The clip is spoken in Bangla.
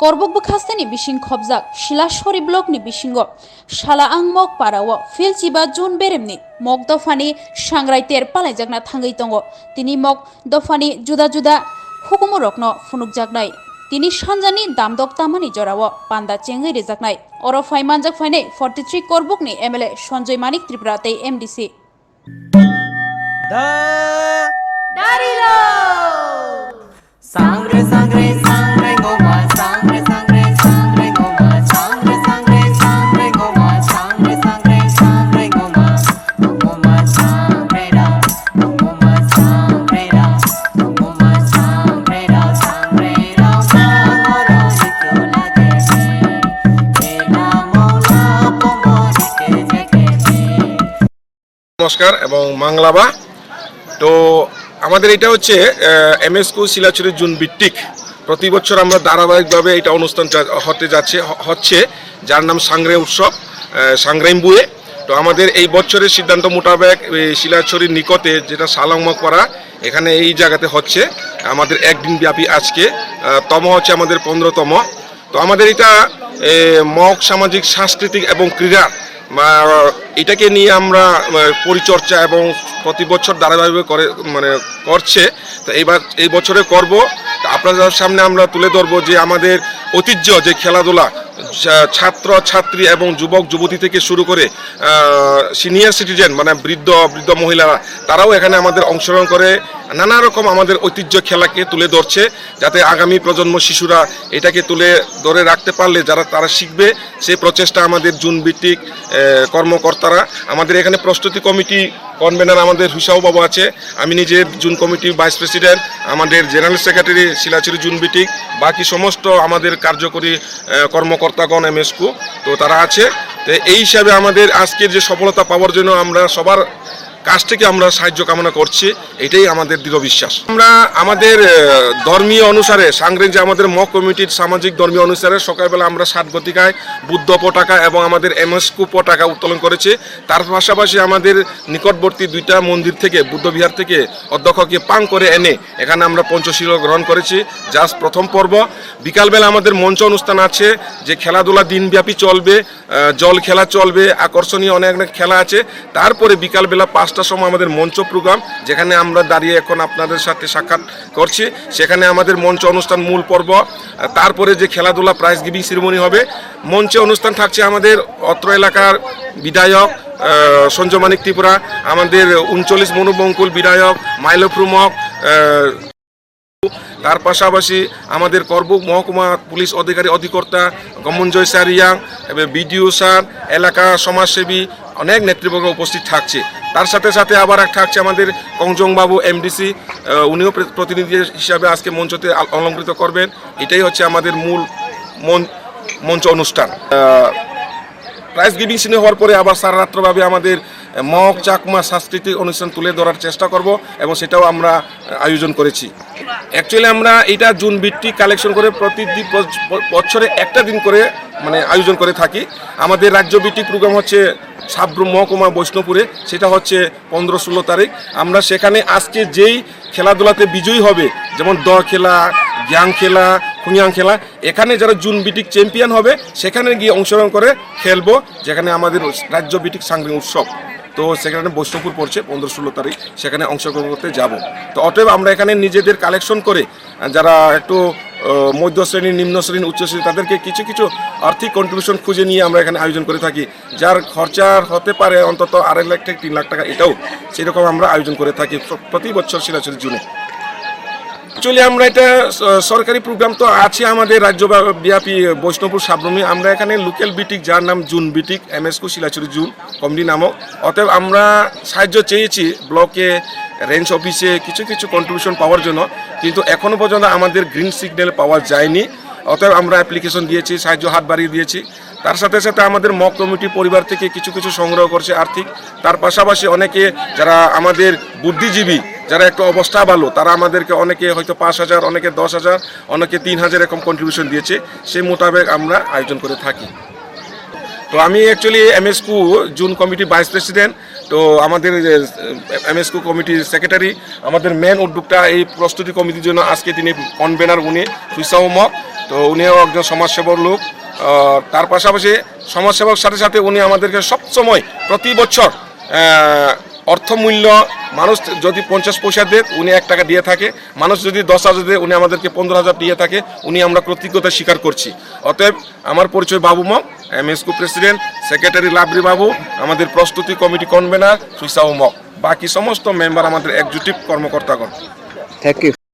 Karbooko khastani bising khobjak Silashori blokni bisingo Shala angmok parao filchiba jun beremni mok dofani Sangrai ter palaijakna thangai tongo tini mok dofani juda juda Hukumu rokno funukjaknai tini sanjani damdok tamani jorao panda chengai rejaknai oro faimanjak fainai 43 Karbookni MLA Sanjay Manik Tripura tei MDC Darilo Sangrai sangrai sangrai goma sangrai sangrai sangrai goma sangrai sangrai sangrai goma sangrai sangrai sangrai goma goma sangrai da goma sangrai da goma sangrai da sangrai da moro dikyo lage ela mola pomo dike jeke নমস্কার এবং মাংলাবা তো আমাদের এটা হচ্ছে এমএসকু শিলাচুরি জুন ভিত্তিক প্রতি বছর আমরা ধারাবাহিকভাবে এটা অনুষ্ঠান হচ্ছে যার নাম সাংগ্রাই উৎসব সাংগ্রাইমবুয়ে। তো আমাদের এই বছরের সিদ্ধান্ত মোতাবেক শিলাচুরির নিকটে যেটা সালংমক করা এখানে এই জায়গাতে হচ্ছে আমাদের একদিন ব্যাপী আজকে হচ্ছে আমাদের 15তম। তো আমাদের এটা মক সামাজিক সাংস্কৃতিক এবং ক্রীড়া এটাকে নিয়ে আমরা পরিচর্যা এবং প্রতি বছর ধারাবাহিকভাবে করছে। তো এই বছরে করব আপনাদের সামনে আমরা তুলে ধরবো যে আমাদের ঐতিহ্য যে খেলাধুলা ছাত্র ছাত্রী এবং যুবক যুবতী থেকে শুরু করে সিনিয়র সিটিজেন বৃদ্ধ মহিলারা তারাও এখানে আমাদের অংশগ্রহণ করে নানা রকম আমাদের ঐতিহ্য খেলাকে তুলে ধরছে যাতে আগামী প্রজন্ম শিশুরা এটাকে তুলে ধরে রাখতে পারলে তারা শিখবে সেই প্রচেষ্টা আমাদের জুন ভিত্তিক কর্মকর্তারা আমাদের এখানে প্রস্তুতি কমিটি কনভেনার আমাদের হুসাও বাবু আছে, আমি নিজের জুন কমিটির ভাইস প্রেসিডেন্ট, আমাদের জেনারেল সেক্রেটারি শিলাচুরি জুন ভিত্তিক বাকি সমস্ত আমাদের কার্যকরী কর্মকর্তাগণ এমএসকু তো তারা আছে। তো এই হিসাবে আমাদের আজকের যে সফলতা পাওয়ার জন্য আমরা সবার কাছ থেকে আমরা সাহায্য কামনা করছি, এটাই আমাদের দৃঢ় বিশ্বাস। আমরা আমাদের ধর্মীয় অনুসারে সাংগ্রাই যে আমাদের মক কমিটির সামাজিক ধর্মীয় অনুসারে সকালবেলা আমরা 7 গতিকায় বুদ্ধ পতাকা এবং আমাদের এমএসকু পতাকা উত্তোলন করেছি। তার পাশাপাশি আমাদের নিকটবর্তী 2টা মন্দির থেকে বুদ্ধবিহার থেকে অধ্যক্ষকে পাং করে এনে এখানে আমরা পঞ্চশীল গ্রহণ করেছি জাস্ট প্রথম পর্ব। বিকালবেলা আমাদের মঞ্চ অনুষ্ঠান আছে যে খেলাধুলা দিনব্যাপী চলবে, জল খেলা চলবে, আকর্ষণীয় অনেক খেলা আছে। তারপরে বিকালবেলা 5টার সময় আমাদের মঞ্চ প্রোগ্রাম যেখানে আমরা দাঁড়িয়ে এখন আপনাদের সাথে সাক্ষাৎ করছি, সেখানে আমাদের মঞ্চ অনুষ্ঠান মূল পর্ব। তারপরে যে খেলাধুলা প্রাইজ গিভিং সেরিমনি হবে। মঞ্চে অনুষ্ঠান থাকছে আমাদের অত্র এলাকার বিধায়ক সঞ্জয় মানিক ত্রিপুরা, আমাদের 39 মনোবঙ্কুল বিধায়ক মাইলপ্রুমক, তার পাশাপাশি আমাদের করবুক মহকুমা পুলিশ অধিকর্তা গমনজয় স্যার ইয়াং, বিডিও স্যার, এলাকা সমাজসেবী অনেক নেতৃবর্গ উপস্থিত থাকছে। তার সাথে সাথে আবার থাকছে আমাদের কংজং বাবু এমডিসি, উনিও প্রতিনিধি হিসাবে আজকে মঞ্চতে অলঙ্কৃত করবেন। এটাই হচ্ছে আমাদের মূল মঞ্চ অনুষ্ঠান। প্রাইজ গিভিং সিনে হওয়ার পরে আবার সারা রাত্রভাবে আমাদের মক চাকমা সাংস্কৃতিক অনুষ্ঠান তুলে ধরার চেষ্টা করব এবং সেটাও আমরা আয়োজন করেছি। অ্যাকচুয়ালি আমরা এটা জুন ভিত্তিক কালেকশন করে প্রতি বছরে একটা দিন করে আয়োজন করে থাকি। আমাদের রাজ্য ভিত্তিক প্রোগ্রাম হচ্ছে সাবরুম মহকুমা বৈষ্ণবপুরে, সেটা হচ্ছে 15-16 তারিখ। আমরা সেখানে আজকে যেই খেলাধুলাতে বিজয়ী হবে যেমন দ খেলা, গ্যাং খেলা, খুনিয়াং খেলা, এখানে যারা জুন ভিত্তিক চ্যাম্পিয়ন হবে সেখানে গিয়ে অংশগ্রহণ করে খেলবো, যেখানে আমাদের রাজ্য ভিত্তিক সাংগ্রাই উৎসব। তো সেখানে বৈষ্ণবপুর পড়ছে 15-16 তারিখ, সেখানে অংশগ্রহণ করতে যাব। তো অতএব আমরা এখানে নিজেদের কালেকশন করে যারা একটু মধ্য শ্রেণী, নিম্ন শ্রেণী, উচ্চ শ্রেণী তাদেরকে কিছু কিছু আর্থিক কন্ট্রিবিউশন খুঁজে নিয়ে আমরা এখানে আয়োজন করে থাকি, যার খরচা হতে পারে অন্তত 2.5 লাখ থেকে 3 লাখ টাকা। এটাও সেরকম আমরা আয়োজন করে থাকি প্রতি বছর শিলাচুরির জুনে। অ্যাকচুয়ালি আমরা এটা সরকারি প্রোগ্রাম তো আছে আমাদের রাজ্যব্যাপী বৈষ্ণবপুর সাবরুমে, আমরা এখানে লোকাল ভিত্তিক যার নাম জুন ভিত্তিক এমএসকু শিলাচুরি জুন কমিটি নামক। অতএব আমরা সাহায্য চেয়েছি ব্লকে, রেঞ্জ অফিসে কিছু কিছু কন্ট্রিবিউশন পাওয়ার জন্য, কিন্তু এখনও পর্যন্ত আমাদের গ্রিন সিগন্যাল পাওয়া যায়নি। অতএব আমরা অ্যাপ্লিকেশন দিয়েছি, সাহায্য হাত বাড়িয়ে দিয়েছি। তার সাথে সাথে আমাদের মক কমিটি পরিবার থেকে কিছু কিছু সংগ্রহ করছে আর্থিক। তার পাশাপাশি অনেকে যারা আমাদের বুদ্ধিজীবী, যারা একটু অবস্থা ভালো, তারা আমাদেরকে অনেকে হয়তো 5,000, অনেকে 10,000, অনেকে 3,000 এরকম কন্ট্রিবিউশন দিয়েছে। সেই মোতাবেক আমরা আয়োজন করে থাকি। তো আমি অ্যাকচুয়ালি এমএসকু জুন কমিটি ভাইস প্রেসিডেন্ট, তো আমাদের এমএসকু কমিটির সেক্রেটারি, আমাদের মেন উদ্যোক্তা এই প্রস্তুতি কমিটির জন্য আজকে তিনি কনভেনার উনি সুইসাউমক। তো উনিও একজন সমাজসেবক লোক। তার পাশাপাশি সমাজসেবক সাথে সাথে উনি আমাদেরকে সবসময় প্রতি বছর অর্থমূল্য, মানুষ যদি 50 পয়সা দেয় উনি 1 টাকা দিয়ে থাকে, মানুষ যদি 10,000 দেয় উনি আমাদেরকে 15,000 দিয়ে থাকে। উনি আমরা কৃতজ্ঞতা স্বীকার করছি। অতএব আমার পরিচয় বাবু মগ, এমএসকু প্রেসিডেন্ট, সেক্রেটারি লাবরি বাবু, আমাদের প্রস্তুতি কমিটি কনভেনার সুইসাও মগ, বাকি সমস্ত মেম্বার আমাদের এক্সিকিউটিভ কর্মকর্তাগণ। Thank you.